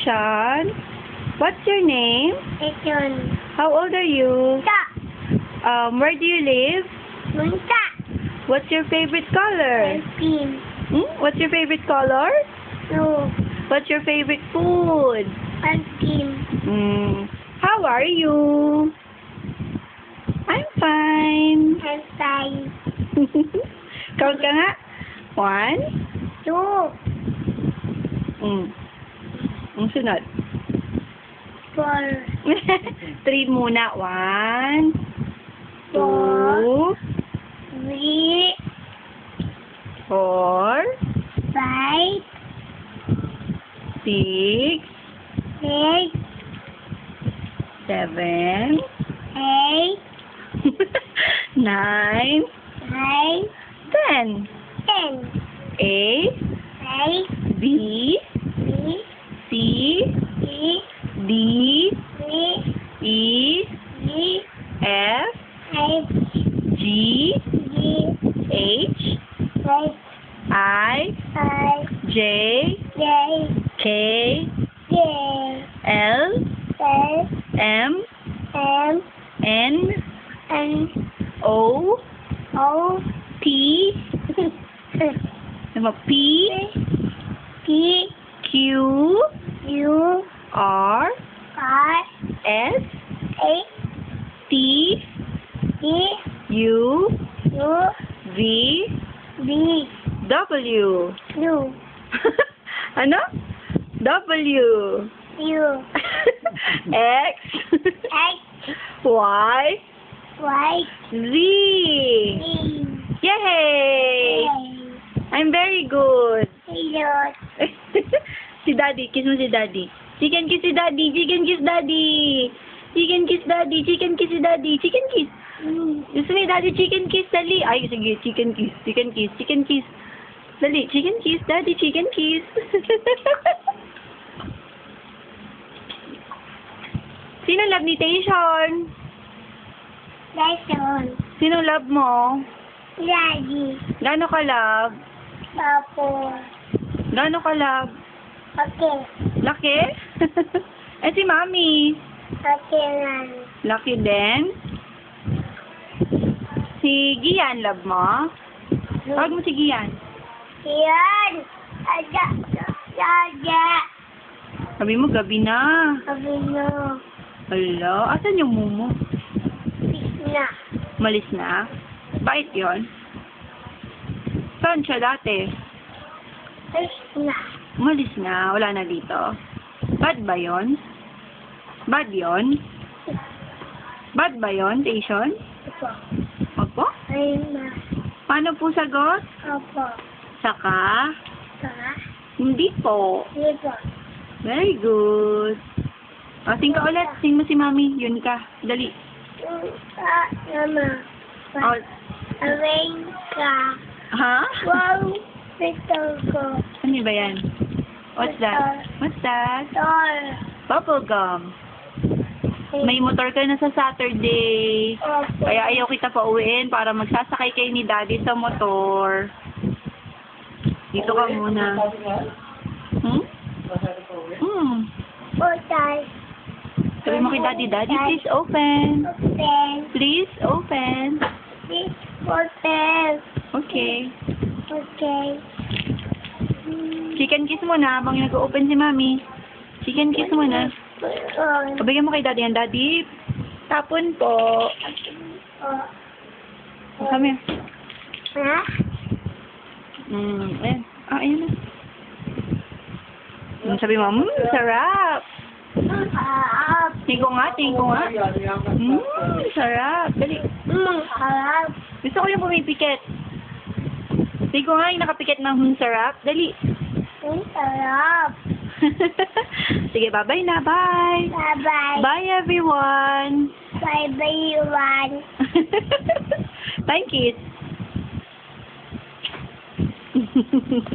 Ishan. What's your name? Ito. How old are you? Ta. Where do you live? Munta. What's your favorite color? Pin. What's your favorite color? No. What's your favorite food? Pumpkin. How are you? I'm fine. I'm fine. Count ka nga. 1. 2. Ang sunod. 4. 3 muna. 1, 2, 3. 4, 5. 6, 6. 7, 8. 9, 9. 10. 10. A, 8. B, 3. C, 3. D, 3. E, 3. F, 5. G, G. H, 5. I, 5. J, J. K, J. L, L. M, M. N, N. O, O. P, P, P. Q, U. R, R. S, A. T, T. U, U. V, V. W. U. Ano? W. U. X, X. Y, Y. Z. Z. Yay! I'm very good. Hello. Si Daddy, kiss mo si Daddy. Chicken kiss si Daddy, chicken kiss Daddy. Chicken kiss Daddy, chicken kiss si Daddy, chicken kiss. Gusto ni Daddy chicken kiss, dali. Ay, sige, chicken kiss, chicken kiss, chicken kiss. Dali, chicken kiss, Daddy, chicken kiss. Sino love ni Tayshawn? Lesson. Sino love mo? Daddy. Gano ka love? Papo. Gano ka love? Okay. Laki? Eh si Mami. Okay lang. Laki din? Si Gian love mo? Tawag mo si Gian. Yan. Ada. Ada. Sabi mo gabi na. Sabi mo. Hala, asan yung mumo? Na. Malis na? Bakit yon? Saan siya dati? Na. Malis na, wala na dito. Bad ba yon? Bad yon? Bad ba yon, Tayshawn? Opo. Opo? Ay, ma. Paano po sagot? Opo. Saka? Sa. Hindi po. Libo. Very good. O, sing ka ulit. Sing mo si Mami. Yun ka. Dali. Mama. O, Away ka. ha? Wow. Pito ko. Ano ba yan? What's that? What's that? Door. Bubble gum. May motor ka na sa Saturday. Opo. Kaya ayaw kita pauwiin para magsasakay kayo ni Daddy sa motor. Dito ka muna. Botay. Sabi mo kay Daddy, Daddy, please open. Open. Please open. This open. Okay. Okay. Chicken kiss mo na habang nag-open si Mami. Chicken kiss mo na. On. Pabigyan mo kay Daddy yan. Daddy, tapon po. Come here. Ha? Ayan. Ah, ayan na. Sabi mo, sarap. Tingko nga, tingko nga. Sarap. Dali. Harap. Gusto ko yung pumipikit. Tingko nga yung nakapikit ng sarap. Dali. Harap. Sige, bye-bye na. Bye. Bye-bye. Bye, everyone. Bye-bye, one. Bye, kids.